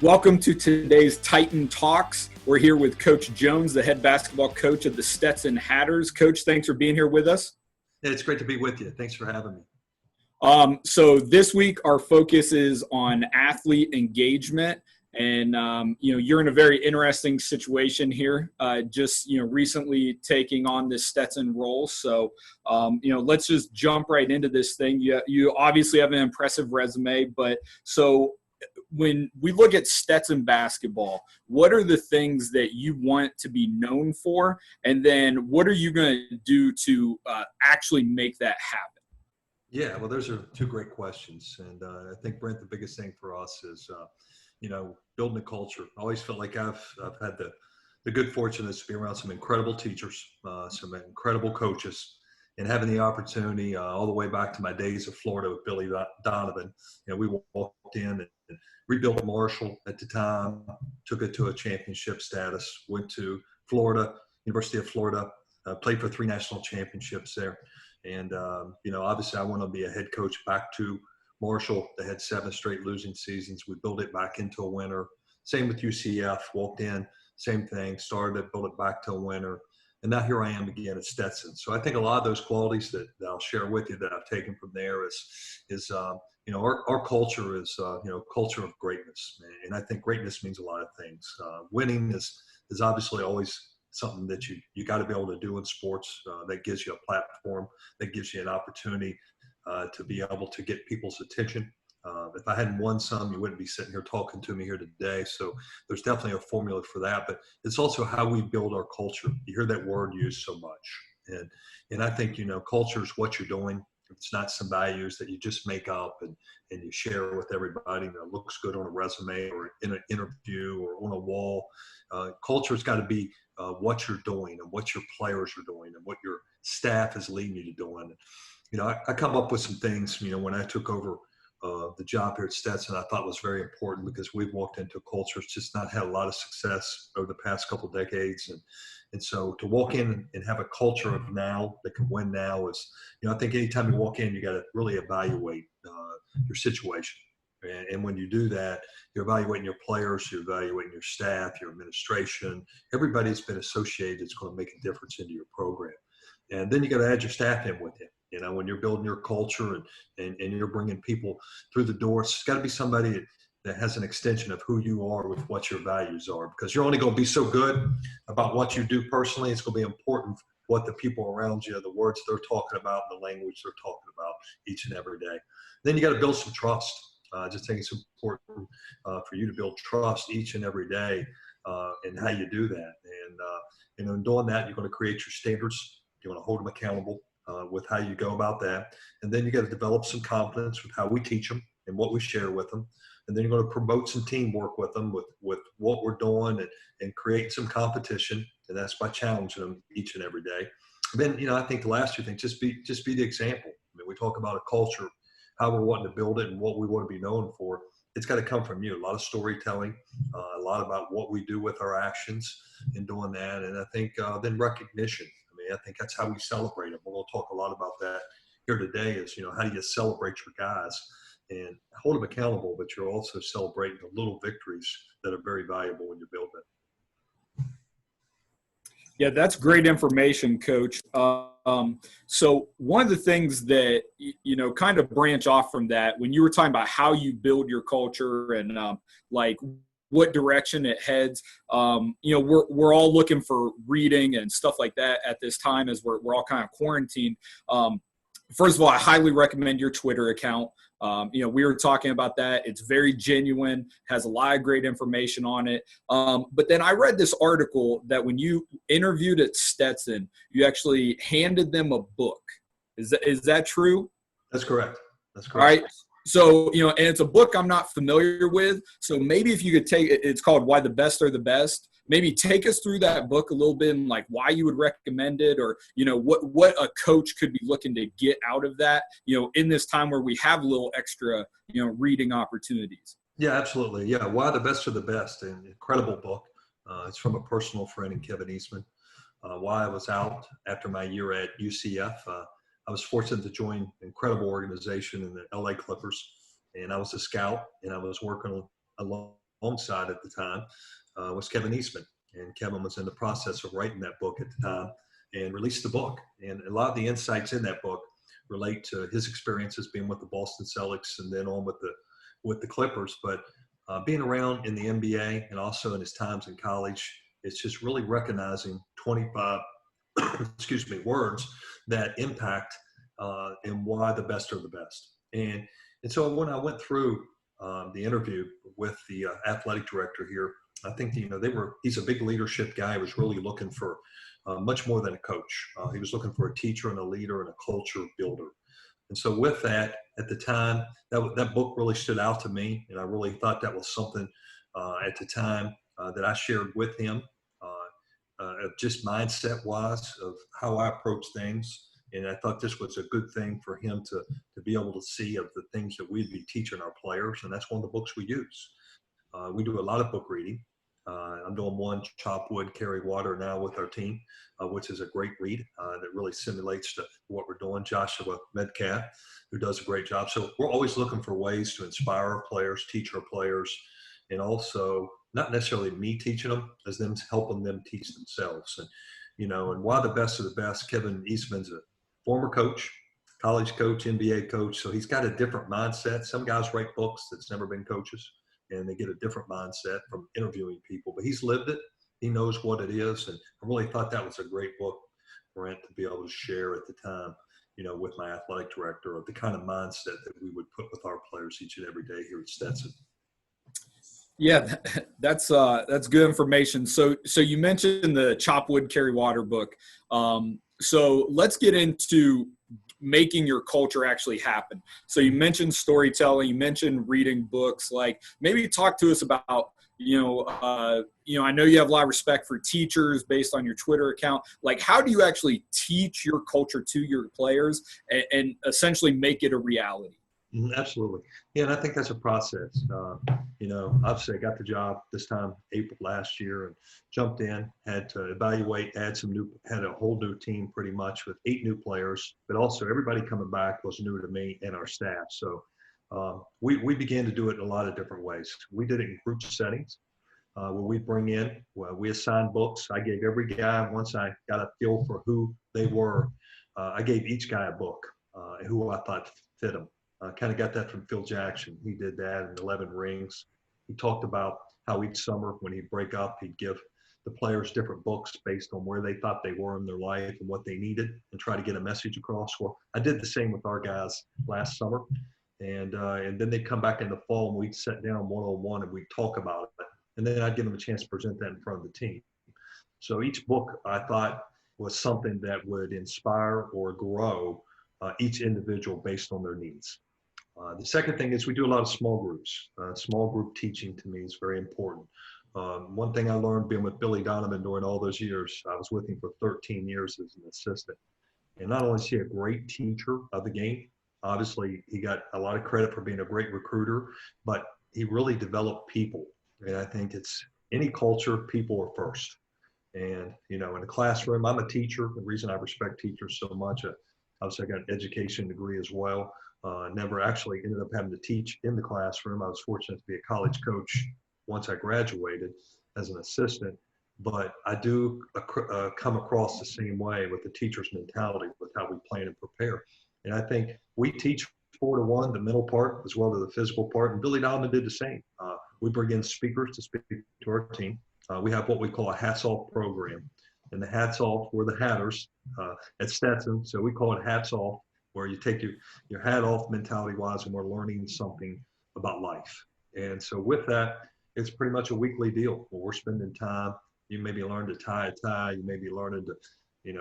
Welcome to today's Titan Talks. We're here with Coach Jones, the head basketball coach of the Stetson Hatters. Coach, thanks for being here with us. Yeah, it's great to be with you. Thanks for having me. So this week our focus is on athlete engagement, and you're in a very interesting situation here. Recently taking on this Stetson role. So let's just jump right into this thing. You obviously have an impressive resume, but so when we look at Stetson basketball, what are the things that you want to be known for? And then what are you going to do to actually make that happen? Yeah, well, those are two great questions. And I think, Brent, the biggest thing for us is, building a culture. I always felt like I've had the good fortune to be around some incredible teachers, some incredible coaches, and having the opportunity all the way back to my days of Florida with Billy Donovan. We walked in and rebuilt Marshall at the time, took it to a championship status, went to Florida, University of Florida, played for 3 national championships there. And, obviously I want to be a head coach back to Marshall. They had 7 straight losing seasons. We built it back into a winner. Same with UCF, walked in, same thing, started it, built it back to a winner. And now here I am again at Stetson. So I think a lot of those qualities that I'll share with you that I've taken from there is our culture is, culture of greatness. And I think greatness means a lot of things. Winning is obviously always something that you got to be able to do in sports. That gives you a platform, that gives you an opportunity to be able to get people's attention. If I hadn't won some, you wouldn't be sitting here talking to me here today. So there's definitely a formula for that, but it's also how we build our culture. You hear that word used so much. And I think, culture is what you're doing. It's not some values that you just make up and you share with everybody that looks good on a resume or in an interview or on a wall. Culture's got to be what you're doing and what your players are doing and what your staff is leading you to doing. I come up with some things, when I took over the job here at Stetson, I thought was very important because we've walked into a culture that's just not had a lot of success over the past couple of decades. And so to walk in and have a culture of now that can win now is, I think anytime you walk in, you got to really evaluate your situation. And when you do that, you're evaluating your players, you're evaluating your staff, your administration, everybody that's been associated is going to make a difference into your program. And then you got to add your staff in with you. When you're building your culture and you're bringing people through the door, it's got to be somebody that has an extension of who you are with what your values are, because you're only going to be so good about what you do personally. It's going to be important what the people around you, the words they're talking about, and the language they're talking about each and every day. Then you got to build some trust. I just think it's important for you to build trust each and every day and how you do that. And in doing that, you're going to create your standards. You're going to hold them accountable with how you go about that. And then you got to develop some confidence with how we teach them and what we share with them. And then you're going to promote some teamwork with them with what we're doing and create some competition. And that's by challenging them each and every day. And then, I think the last 2 things, just be the example. We talk about a culture, how we're wanting to build it and what we want to be known for. It's got to come from you. A lot of storytelling, a lot about what we do with our actions in doing that. And I think then recognition. I think that's how we celebrate them. We're going to talk a lot about that here today is, how do you celebrate your guys and hold them accountable, but you're also celebrating the little victories that are very valuable when you're building it. Yeah, that's great information, Coach. So one of the things that, kind of branch off from that, when you were talking about how you build your culture and what direction it heads, we're all looking for reading and stuff like that at this time as we're all kind of quarantined. First of all, I highly recommend your Twitter account. We were talking about that. It's very genuine, has a lot of great information on it. But then I read this article that when you interviewed at Stetson, you actually handed them a book. Is that true? That's correct. That's correct. All right. So, and it's a book I'm not familiar with. So maybe if you could it's called Why the Best Are the Best. Maybe take us through that book a little bit and why you would recommend it, or, what a coach could be looking to get out of that, in this time where we have a little extra, reading opportunities. Yeah, absolutely. Yeah. Why the Best Are the Best. An incredible book. It's from a personal friend in Kevin Eastman. While I was out after my year at UCF, I was fortunate to join an incredible organization in the LA Clippers, and I was a scout, and I was working along alongside at the time was Kevin Eastman. And Kevin was in the process of writing that book at the time and released the book. And a lot of the insights in that book relate to his experiences being with the Boston Celtics and then on with the Clippers. But being around in the NBA and also in his times in college, it's just really recognizing 25 words that impact and why the best are the best. And so when I went through the interview with the athletic director here, I think, he's a big leadership guy. He was really looking for much more than a coach. He was looking for a teacher and a leader and a culture builder. And so with that, at the time, that book really stood out to me. And I really thought that was something at the time that I shared with him, just mindset wise of how I approach things. And I thought this was a good thing for him to be able to see of the things that we'd be teaching our players. And that's one of the books we use. We do a lot of book reading. I'm doing one, Chop Wood, Carry Water, now with our team, which is a great read that really simulates what we're doing. Joshua Medcalf, who does a great job. So we're always looking for ways to inspire our players, teach our players, and also not necessarily me teaching them, as them helping them teach themselves. And why the best of the best, Kevin Eastman's a former coach, college coach, NBA coach. So he's got a different mindset. Some guys write books that's never been coaches, and they get a different mindset from interviewing people. But he's lived it. He knows what it is. And I really thought that was a great book, Brent, to be able to share at the time, with my athletic director, of the kind of mindset that we would put with our players each and every day here at Stetson. Yeah, that's good information. So you mentioned the Chop Wood, Carry Water book. So let's get into making your culture actually happen. So you mentioned storytelling, you mentioned reading books. Like, maybe talk to us about, I know you have a lot of respect for teachers based on your Twitter account. Like, how do you actually teach your culture to your players and essentially make it a reality? Absolutely. Yeah, and I think that's a process. Obviously I got the job this time, April last year, and jumped in, had to evaluate, had a whole new team pretty much with 8 new players, but also everybody coming back was new to me and our staff. So we began to do it in a lot of different ways. We did it in group settings where we we assigned books. I gave every guy, once I got a feel for who they were, I gave each guy a book who I thought fit them. Kind of got that from Phil Jackson. He did that in 11 Rings. He talked about how each summer when he'd break up, he'd give the players different books based on where they thought they were in their life and what they needed and try to get a message across. Well, I did the same with our guys last summer. And then they'd come back in the fall and we'd sit down one-on-one and we'd talk about it. And then I'd give them a chance to present that in front of the team. So each book I thought was something that would inspire or grow each individual based on their needs. The second thing is we do a lot of small groups. Small group teaching to me is very important. One thing I learned being with Billy Donovan during all those years, I was with him for 13 years as an assistant. And not only is he a great teacher of the game, obviously he got a lot of credit for being a great recruiter, but he really developed people. And I think it's any culture, people are first. And, in the classroom, I'm a teacher. The reason I respect teachers so much, obviously I got an education degree as well. Never actually ended up having to teach in the classroom. I was fortunate to be a college coach once I graduated as an assistant, but I do come across the same way with the teacher's mentality with how we plan and prepare. And I think we teach 4-to-1, the mental part as well as the physical part, and Billy Donovan did the same. We bring in speakers to speak to our team. We have what we call a hats off program, and the hats off, we're the hatters at Stetson, so we call it hats off, where you take your hat off mentality-wise, and we're learning something about life. And so with that, it's pretty much a weekly deal where we're spending time. You maybe learn to tie a tie. You may be learning to,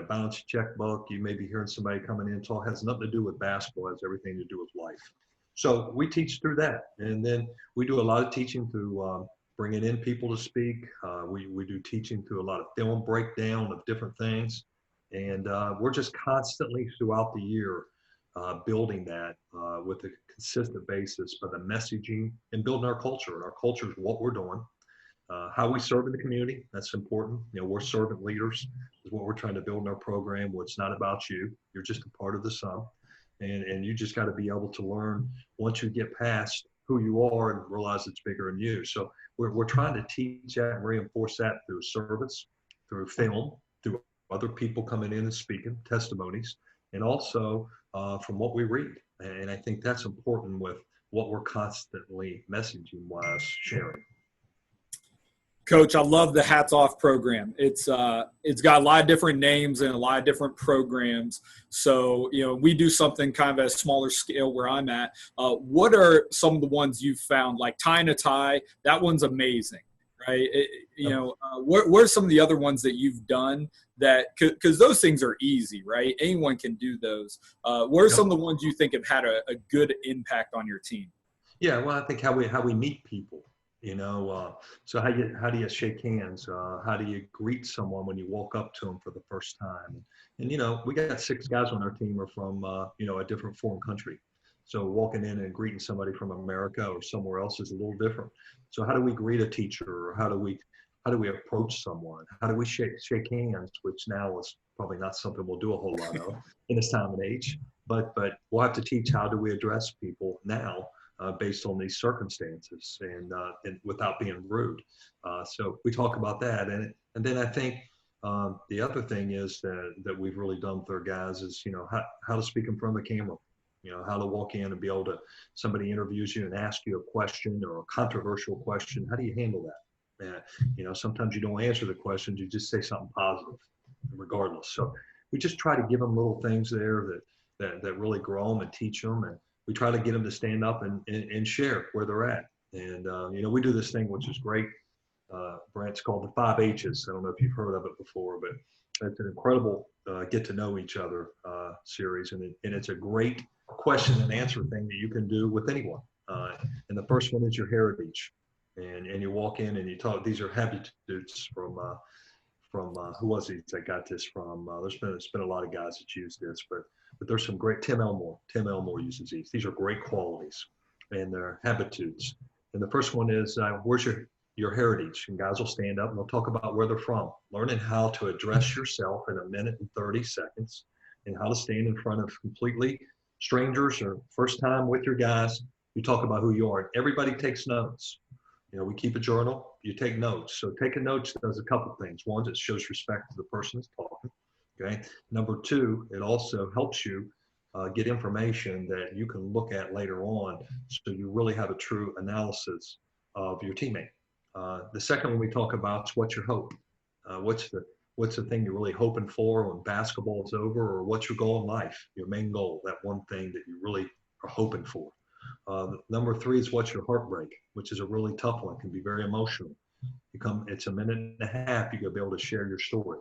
balance your checkbook. You may be hearing somebody coming in. It all has nothing to do with basketball. It has everything to do with life. So we teach through that. And then we do a lot of teaching through bringing in people to speak. We do teaching through a lot of film breakdown of different things. And we're just constantly throughout the year building that with a consistent basis by the messaging and building our culture. And our culture is what we're doing, how we serve in the community. That's important. We're servant leaders is what we're trying to build in our program. Where it's not about you. You're just a part of the sum. And you just got to be able to learn once you get past who you are and realize it's bigger than you. So we're trying to teach that and reinforce that through service, through film, through other people coming in and speaking, testimonies, and also from what we read. And I think that's important with what we're constantly messaging wise sharing. Coach, I love the Hats Off program. It's got a lot of different names and a lot of different programs. So, we do something kind of at a smaller scale where I'm at. What are some of the ones you've found, like Tying a Tie? That one's amazing, right? What are some of the other ones that you've done that, because those things are easy, right? Anyone can do those. What are some of the ones you think have had a good impact on your team? Yeah, well, I think how we meet people. So how do you shake hands? How do you greet someone when you walk up to them for the first time? And we got 6 guys on our team are from a different foreign country. So walking in and greeting somebody from America or somewhere else is a little different. So how do we greet a teacher, or how do we approach someone? How do we shake hands, which now is probably not something we'll do a whole lot of in this time and age. But we'll have to teach how do we address people now. Based on these circumstances and without being rude. So we talk about that. And then I think the other thing is that we've really done with our guys is, how to speak in front of the camera, how to walk in and be able to, somebody interviews you and ask you a question or a controversial question. How do you handle that? Sometimes you don't answer the questions, you just say something positive regardless. So we just try to give them little things there that really grow them and teach them. And we try to get them to stand up and share where they're at. And, we do this thing, which is great. Brant's called the 5 H's. I don't know if you've heard of it before, but it's an incredible get to know each other series. And it's a great question and answer thing that you can do with anyone. And the first one is your heritage. And you walk in and you talk, these are habitudes from who was he that got this from? There's been a lot of guys that use this, but there's some great, Tim Elmore uses these. These are great qualities and they're habitudes. And the first one is, where's your heritage? And guys will stand up and they'll talk about where they're from, learning how to address yourself in 1 minute and 30 seconds and how to stand in front of completely strangers or first time with your guys. You talk about who you are. Everybody takes notes. We keep a journal, you take notes. So taking notes does a couple things. One, it shows respect to the person that's talking. Okay. Number 2, it also helps you get information that you can look at later on. So you really have a true analysis of your teammate. The second one we talk about is what's your hope? What's the thing you're really hoping for when basketball is over, or what's your goal in life? Your main goal, that one thing that you really are hoping for. Number 3 is what's your heartbreak, which is a really tough one. It can be very emotional. It's 1.5 minutes. You're going to be able to share your story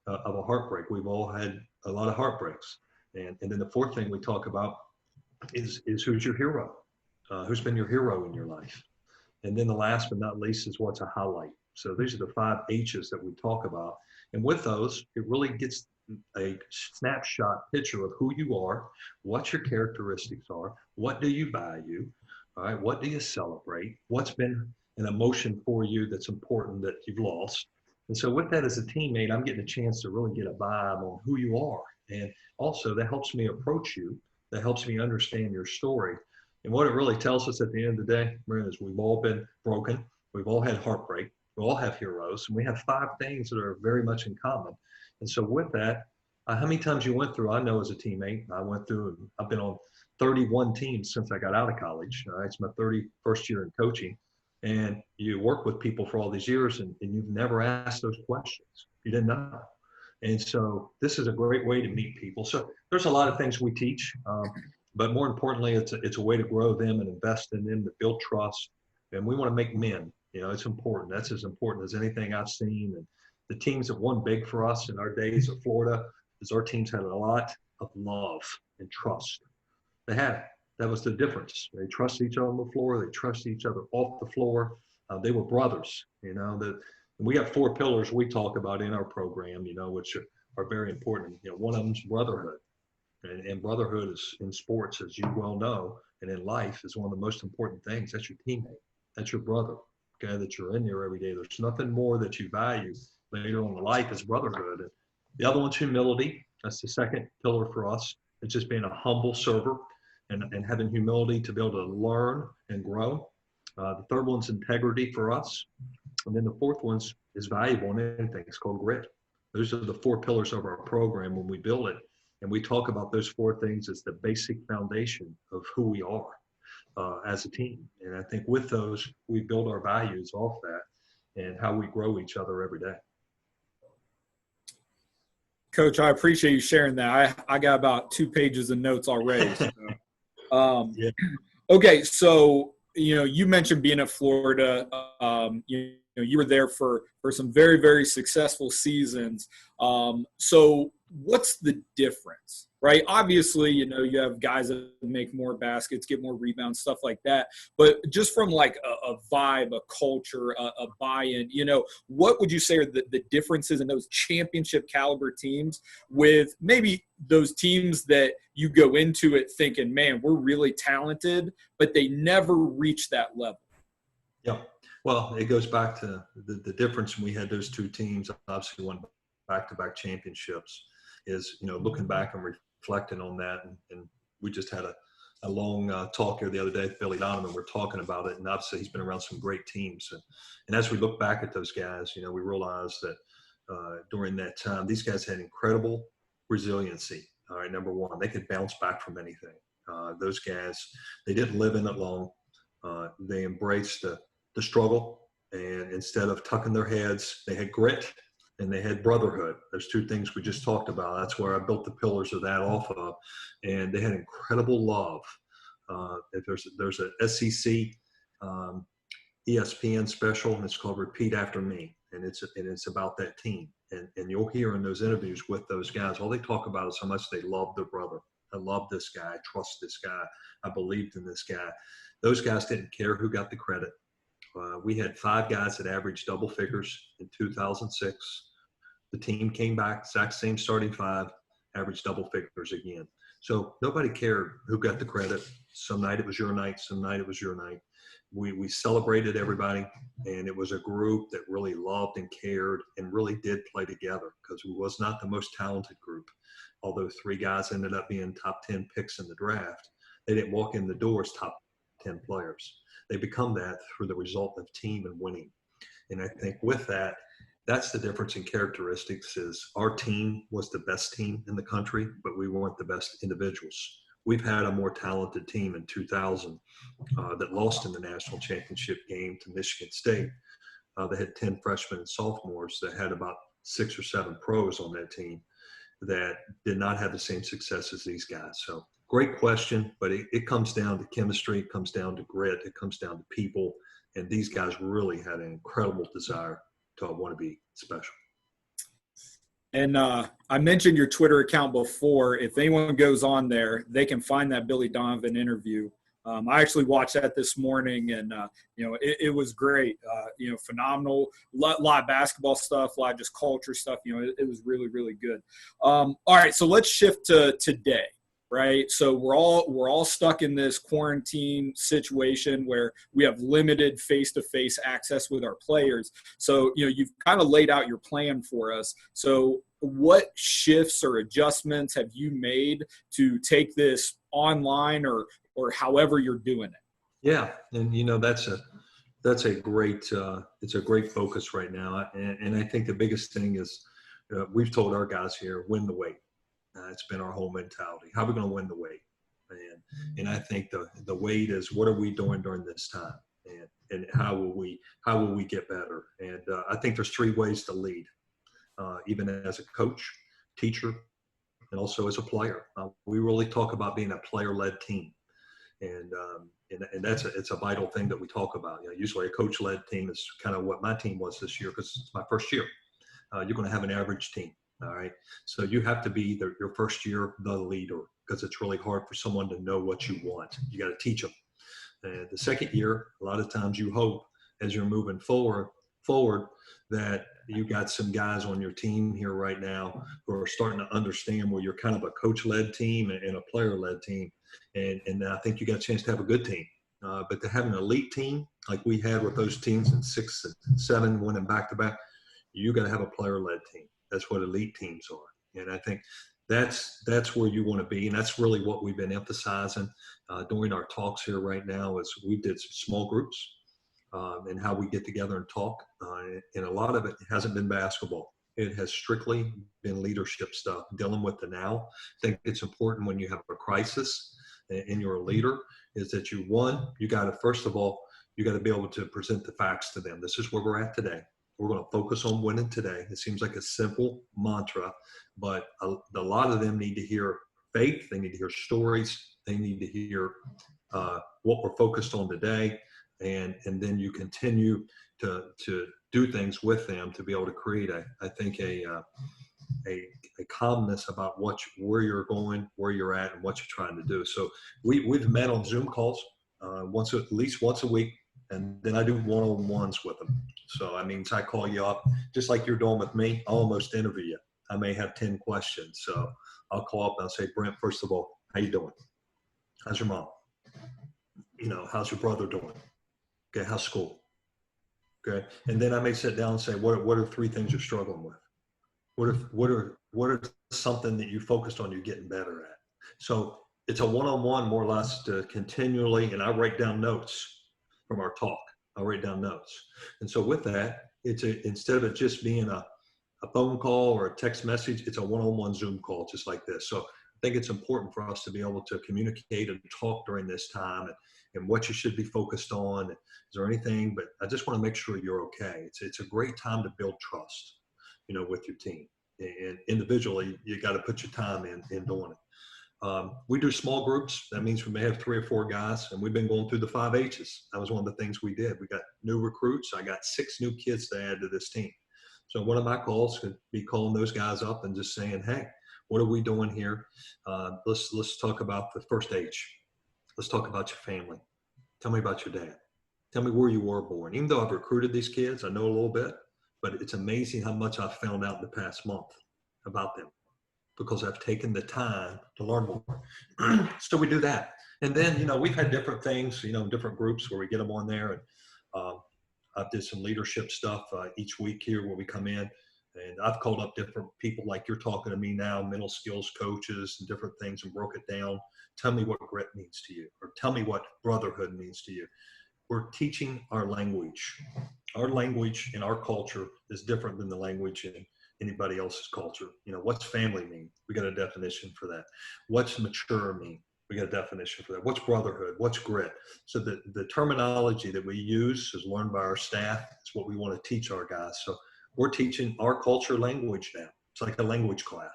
of a heartbreak. We've all had a lot of heartbreaks. And then the 4th thing we talk about is who's your hero? Who's been your hero in your life? And then the last but not least is what's a highlight. So these are the 5 H's that we talk about. And with those, it really gets a snapshot picture of who you are, what your characteristics are, what do you value, all right, what do you celebrate, what's been an emotion for you that's important that you've lost. And so with that as a teammate, I'm getting a chance to really get a vibe on who you are. And also that helps me approach you, that helps me understand your story. And what it really tells us at the end of the day, Marin, is we've all been broken, we've all had heartbreak, we all have heroes, and we have 5 things that are very much in common. And so with that, how many times you went through, I know as a teammate, I went through, and I've been on 31 teams since I got out of college. All right, it's my 31st year in coaching. And you work with people for all these years and you've never asked those questions. You didn't know. And so this is a great way to meet people. So there's a lot of things we teach, but more importantly, it's a way to grow them and invest in them, to build trust. And we want to make men, it's important. That's as important as anything I've seen. And the teams that won big for us in our days at Florida is our teams had a lot of love and trust. They had it. That was the difference. They trusted each other on the floor. They trusted each other off the floor. They were brothers, we have 4 pillars we talk about in our program, which are very important. One of them is brotherhood. And brotherhood is in sports, as you well know, and in life is one of the most important things. That's your teammate. That's your brother, okay, that you're in there every day. There's nothing more that you value later on in life is brotherhood. And the other one's humility. That's the second pillar for us. It's just being a humble server. and having humility to be able to learn and grow. The third one's integrity for us. And then the fourth one's is valuable in anything. It's called grit. Those are the four pillars of our program when we build it. And we talk about those four things as the basic foundation of who we are as a team. And I think with those, we build our values off that and how we grow each other every day. Coach, I appreciate you sharing that. I got about 2 pages of notes already. So. Yeah. Okay, so you mentioned being at Florida. You were there for some very, very successful seasons. So what's the difference, right? Obviously, you have guys that make more baskets, get more rebounds, stuff like that. But just from like a vibe, a culture, a buy-in, what would you say are the differences in those championship caliber teams with maybe those teams that you go into it thinking, man, we're really talented, but they never reach that level? Yeah. Well, it goes back to the difference when we had those two teams, obviously won back-to-back championships, is, looking back and reflecting on that. And we just had a long talk here the other day with Billy Donovan. We're talking about it, and obviously he's been around some great teams. And as we look back at those guys, we realize that during that time, these guys had incredible resiliency. All right, number one, they could bounce back from anything. Those guys, they didn't live in it long. They embraced the struggle, and instead of tucking their heads, they had grit and they had brotherhood. Those two things we just talked about. That's where I built the pillars of that off of, and they had incredible love. If there's a SEC ESPN special, and it's called Repeat After Me, and it's about that team. And you'll hear in those interviews with those guys, all they talk about is how much they love their brother. I love this guy. I trust this guy. I believed in this guy. Those guys didn't care who got the credit. We had 5 guys that averaged double figures in 2006. The team came back, exact same starting 5, averaged double figures again. So nobody cared who got the credit. Some night it was your night, some night it was your night. We celebrated everybody, and it was a group that really loved and cared and really did play together, because we was not the most talented group. Although 3 guys ended up being top 10 picks in the draft, they didn't walk in the door as top 10 players. They become that through the result of team and winning. And I think with that, that's the difference in characteristics. Is our team was the best team in the country, but we weren't the best individuals. We've had a more talented team in 2000 that lost in the national championship game to Michigan State. They had 10 freshmen and sophomores that had about 6 or 7 pros on that team that did not have the same success as these guys. So great question, but it comes down to chemistry, it comes down to grit, it comes down to people, and these guys really had an incredible desire to want to be special. And I mentioned your Twitter account before. If anyone goes on there, they can find that Billy Donovan interview. I actually watched that this morning, and it was great. Phenomenal. Lot of basketball stuff, a lot of just culture stuff. It was really, really good. All right, so let's shift to today. Right. So we're all stuck in this quarantine situation where we have limited face-to-face access with our players. So, you've kind of laid out your plan for us. So what shifts or adjustments have you made to take this online or however you're doing it? Yeah. And, that's a great, it's a great focus right now. And I think the biggest thing is we've told our guys here, win the weight. It's been our whole mentality. How are we going to win the weight? And I think the weight is, what are we doing during this time? And how will we get better? And I think there's 3 ways to lead, even as a coach, teacher, and also as a player. We really talk about being a player-led team. And it's a vital thing that we talk about. Usually a coach-led team is kind of what my team was this year, because it's my first year. You're going to have an average team. All right. So you have to be your first year, the leader, because it's really hard for someone to know what you want. You got to teach them. And the second year, a lot of times you hope as you're moving forward that you got some guys on your team here right now who are starting to understand, well, you're kind of a coach-led team and a player-led team. And I think you got a chance to have a good team. But to have an elite team like we had with those teams in 6 and 7 winning back-to-back, you got to have a player-led team. That's what elite teams are. And I think that's where you want to be. And that's really what we've been emphasizing during our talks here right now is we did some small groups and how we get together and talk. And a lot of it hasn't been basketball. It has strictly been leadership stuff, dealing with the now. I think it's important when you have a crisis and you're a leader is that you got to, first of all, you got to be able to present the facts to them. This is where we're at today. We're going to focus on winning today. It seems like a simple mantra, but a lot of them need to hear faith. They need to hear stories. They need to hear what we're focused on today. And then you continue to do things with them to be able to create I think a calmness about where you're going, where you're at, and what you're trying to do. So we've met on Zoom calls at least once a week, and then I do one-on-ones with them. So I mean, I call you up just like you're doing with me. I'll almost interview you. I may have 10 questions, so I'll call up and I'll say, Brent, first of all, how you doing? How's your mom? How's your brother doing? Okay, how's school? Okay, and then I may sit down and say, what are 3 things you're struggling with? What are something that you focused on you're getting better at? So it's a one-on-one more or less to continually, and I write down notes from our talk. I'll write down notes. And so with that, instead of it just being a phone call or a text message, it's a one-on-one Zoom call just like this. So I think it's important for us to be able to communicate and talk during this time and what you should be focused on. Is there anything? But I just want to make sure you're okay. It's a great time to build trust, with your team. And individually, you got to put your time in doing it. We do small groups. That means we may have 3 or 4 guys, and we've been going through the 5 H's. That was one of the things we did. We got new recruits. I got 6 new kids to add to this team. So one of my calls could be calling those guys up and just saying, hey, what are we doing here? Let's talk about the first H. Let's talk about your family. Tell me about your dad. Tell me where you were born. Even though I've recruited these kids, I know a little bit, but it's amazing how much I've found out in the past month about them because I've taken the time to learn more. So we do that. And then, we've had different things, different groups where we get them on there. And I've did some leadership stuff each week here where we come in. And I've called up different people like you're talking to me now, mental skills coaches and different things, and broke it down. Tell me what grit means to you, or tell me what brotherhood means to you. We're teaching our language. Our language in our culture is different than the language in anybody else's culture. What's family mean? We got a definition for that. What's mature mean? We got a definition for that. What's brotherhood? What's grit? So the terminology that we use is learned by our staff. It's what we want to teach our guys. So we're teaching our culture language now. It's like a language class.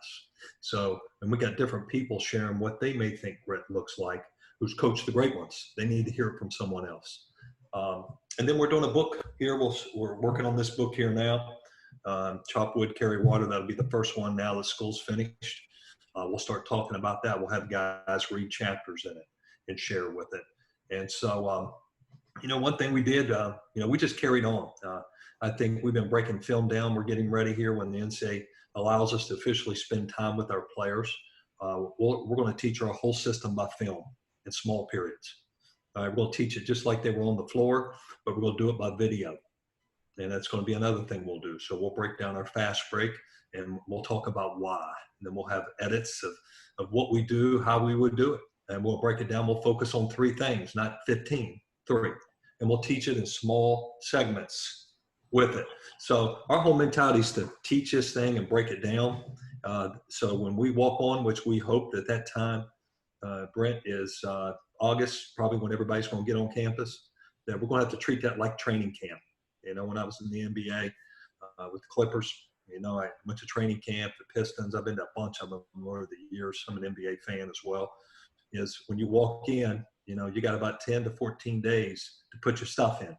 So, and we got different people sharing what they may think grit looks like, who's coached the great ones. They need to hear it from someone else. And then we're doing a book here. We're working on this book here now. Chop Wood, Carry Water. That'll be the first one now that school's finished. We'll start talking about that. We'll have guys read chapters in it and share with it. And so, one thing we did, we just carried on. I think we've been breaking film down. We're getting ready here when the NCAA allows us to officially spend time with our players. We're going to teach our whole system by film in small periods. We're going to teach it just like they were on the floor, but we're going to do it by video. And that's going to be another thing we'll do. So we'll break down our fast break and we'll talk about why. And then we'll have edits of what we do, how we would do it. And we'll break it down. We'll focus on 3 things, not 15, 3. And we'll teach it in small segments with it. So our whole mentality is to teach this thing and break it down. So when we walk on, which we hope that time, Brent, is August, probably when everybody's going to get on campus, that we're going to have to treat that like training camp. When I was in the NBA with the Clippers, I went to training camp, the Pistons. I've been to a bunch of them over the years. I'm an NBA fan as well. Is when you walk in, you got about 10 to 14 days to put your stuff in.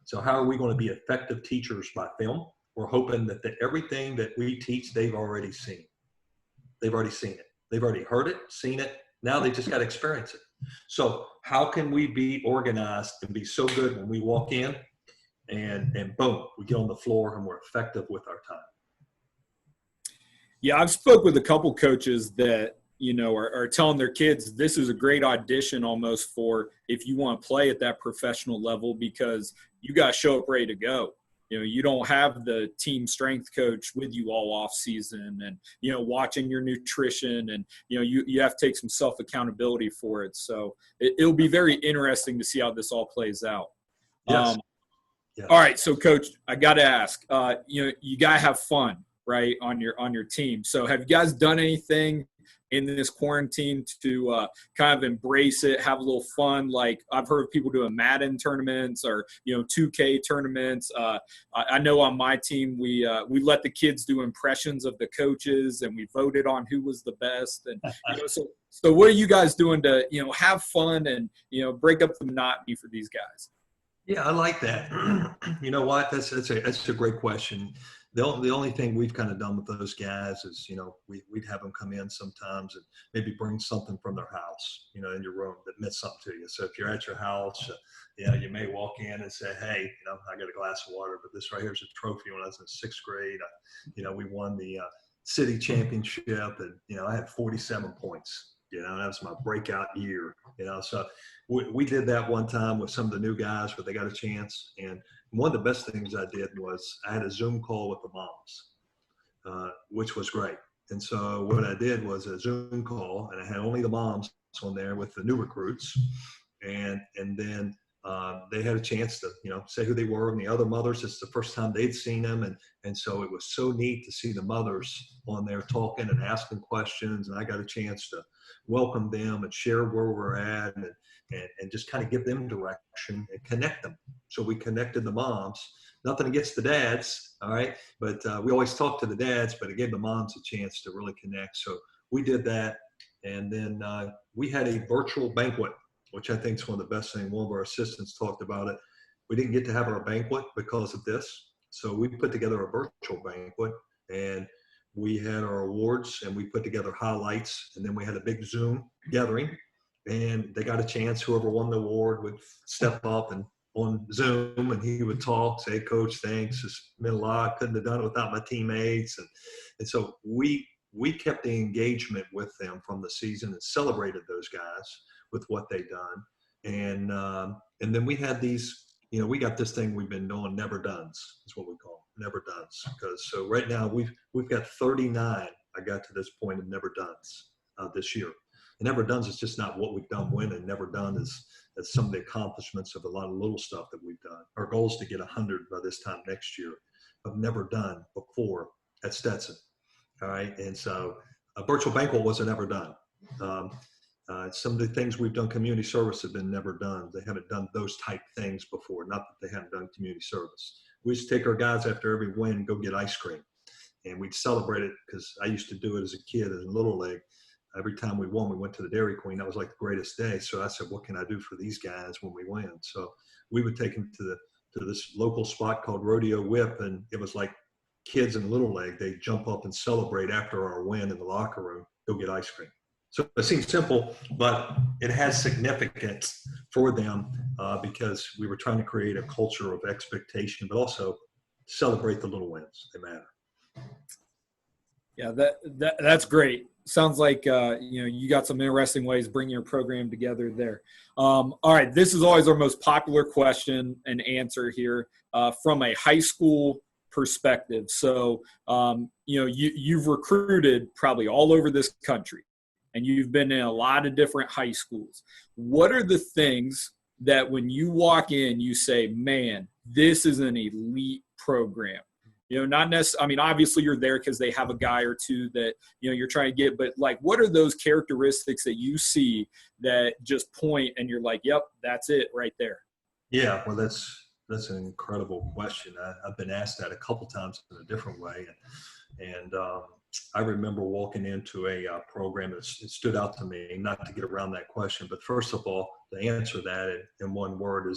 So how are we going to be effective teachers by film? We're hoping that everything that we teach, they've already seen. They've already seen it. They've already heard it, seen it. Now they just got to experience it. So how can we be organized and be so good when we walk in and boom, we get on the floor and we're effective with our time? Yeah, I've spoke with a couple coaches that, are telling their kids this is a great audition almost for if you want to play at that professional level because you got to show up ready to go. you don't have the team strength coach with you all off season, and watching your nutrition, and you have to take some self accountability for it. So it'll be very interesting to see how this all plays out. Yes. All right, so Coach, I got to ask, you got to have fun, right, on your team. So have you guys done anything in this quarantine to kind of embrace it, have a little fun? Like, I've heard of people doing Madden tournaments or 2K tournaments. I know on my team we let the kids do impressions of the coaches, and we voted on who was the best. And so what are you guys doing to have fun and break up the monotony for these guys? Yeah, I like that. You know what? That's a great question. The only thing we've kind of done with those guys is, we'd have them come in sometimes and maybe bring something from their house, in your room that meant something to you. So if you're at your house, you may walk in and say, hey, I got a glass of water, but this right here is a trophy when I was in sixth grade. We won the city championship, and, I had 47 points. That was my breakout year, so we did that one time with some of the new guys, but they got a chance. And one of the best things I did was I had a Zoom call with the moms, which was great. And so what I did was a Zoom call, and I had only the moms on there with the new recruits. And then they had a chance to, say who they were, and the other mothers, it's the first time they'd seen them. And so it was so neat to see the mothers on there talking and asking questions. And I got a chance to welcome them and share where we're at, and just kind of give them direction and connect them. So we connected the moms. Nothing against the dads, all right? But we always talk to the dads, but it gave the moms a chance to really connect. So we did that. And then we had a virtual banquet, which I think is one of the best things. One of our assistants talked about it. We didn't get to have our banquet because of this. So we put together a virtual banquet, and we had our awards, and we put together highlights, and then we had a big Zoom gathering, and they got a chance. Whoever won the award would step up and on Zoom, and he would talk, say, Coach, thanks. It's meant a lot. Couldn't have done it without my teammates. And so we kept the engagement with them from the season and celebrated those guys with what they've done. And then we had these, we got this thing we've been doing, never dones is what we call them, never dones. Because so right now we've got 39. I got to this point of never dones this year. And never dones is just not what we've done winning. Never done is some of the accomplishments of a lot of little stuff that we've done. Our goal is to get 100 by this time next year of never done before at Stetson. All right. And so a virtual banquet wasn't ever done. Some of the things we've done community service have been never done. They haven't done those type things before. Not that they haven't done community service. We used to take our guys after every win and go get ice cream, and we'd celebrate it because I used to do it as a kid in Little League. Every time we won, we went to the Dairy Queen. That was like the greatest day. So I said, what can I do for these guys when we win? So we would take them to this local spot called Rodeo Whip, and it was like kids in Little League. They jump up and celebrate after our win in the locker room, go get ice cream. So it seems simple, but it has significance for them because we were trying to create a culture of expectation, but also celebrate the little wins. They matter. Yeah, that's great. Sounds like you got some interesting ways to bring your program together there. All right, this is always our most popular question and answer here from a high school perspective. So you've recruited probably all over this country, and you've been in a lot of different high schools. What are the things that when you walk in, you say, man, this is an elite program? Not necessarily, I mean, obviously you're there because they have a guy or two that, you're trying to get, but like, what are those characteristics that you see that just point and you're like, yep, that's it right there? Yeah, well, that's an incredible question. I've been asked that a couple times in a different way. And I remember walking into a program that stood out to me, not to get around that question, but first of all, to answer that in one word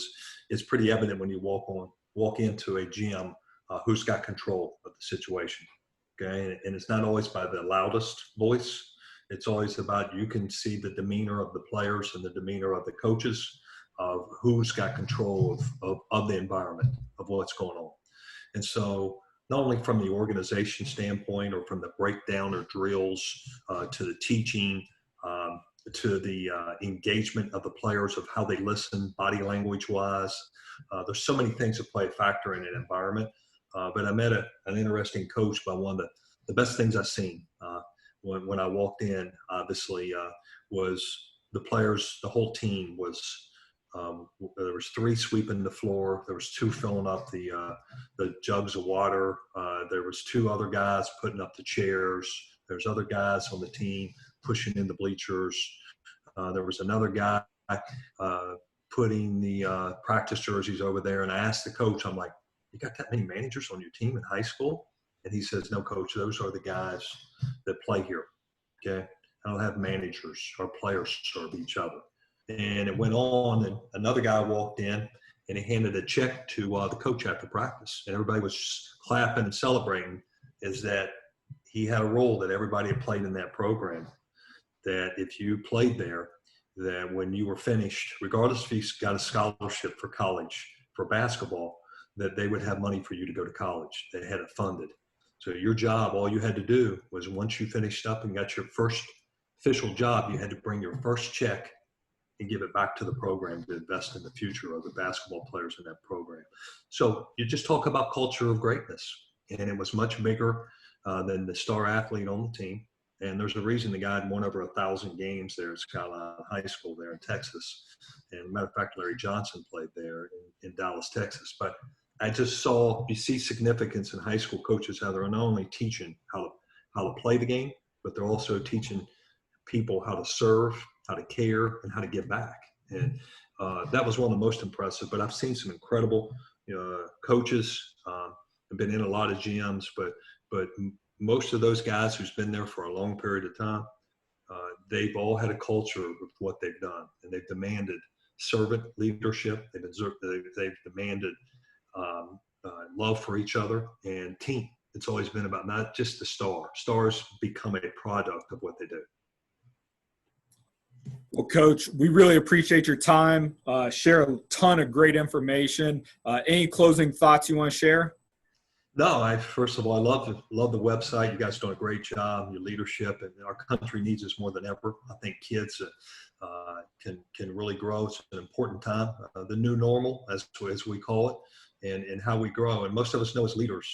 is pretty evident when you walk into a gym. Who's got control of the situation, okay? And it's not always by the loudest voice. It's always about, you can see the demeanor of the players and the demeanor of the coaches of who's got control of the environment, of what's going on. And so not only from the organization standpoint or from the breakdown or drills to the teaching, to the engagement of the players, of how they listen, body language wise. There's so many things that play a factor in an environment. But I met an interesting coach by one of the best things I've seen when I walked in, obviously, was the players, the whole team was, there was 3 sweeping the floor. There was 2 filling up the jugs of water. There was 2 other guys putting up the chairs. There's other guys on the team pushing in the bleachers. There was another guy putting the practice jerseys over there. And I asked the coach, I'm like, you got that many managers on your team in high school? And he says, no, coach, those are the guys that play here. Okay. I don't have managers. Our players serve each other. And it went on, and another guy walked in and he handed a check to the coach after practice. And everybody was clapping and celebrating, is that he had a role that everybody had played in that program, that if you played there, that when you were finished, regardless if you got a scholarship for college for basketball, that they would have money for you to go to college. They had it funded. So your job, all you had to do was, once you finished up and got your first official job, you had to bring your first check and give it back to the program to invest in the future of the basketball players in that program. So you just talk about culture of greatness. And it was much bigger than the star athlete on the team. And there's a reason the guy had won over 1,000 games there at Skyline High School there in Texas. And as a matter of fact, Larry Johnson played there in Dallas, Texas. But I just saw, you see significance in high school coaches, how they're not only teaching how to play the game, but they're also teaching people how to serve, how to care, and how to give back. And that was one of the most impressive. But I've seen some incredible coaches. I've been in a lot of gyms, but most of those guys who's been there for a long period of time, they've all had a culture of what they've done, and they've demanded servant leadership. They've demanded love for each other and team. It's always been about not just the star. Stars become a product of what they do. Well, Coach, we really appreciate your time. Share a ton of great information. Any closing thoughts you want to share? No, first of all, I love the website. You guys are doing a great job, your leadership, and our country needs us more than ever. I think kids can really grow. It's an important time, the new normal, as we call it, and how we grow. And most of us know as leaders,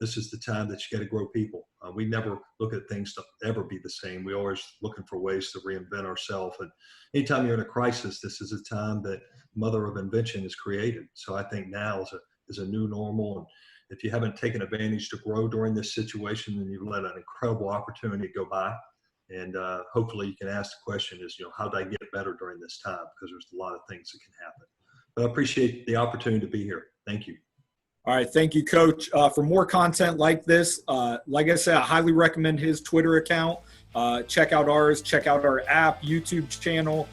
this is the time that you got to grow people. We never look at things to ever be the same. We're always looking for ways to reinvent ourselves. And anytime you're in a crisis, this is a time that mother of invention is created. So I think now is a new normal. And if you haven't taken advantage to grow during this situation, then you've let an incredible opportunity go by. And hopefully you can ask the question is, how did I get better during this time? Because there's a lot of things that can happen. But I appreciate the opportunity to be here. Thank you. All right. Thank you, Coach. For more content like this, like I said, I highly recommend his Twitter account. Check out ours. Check out our app, YouTube channel.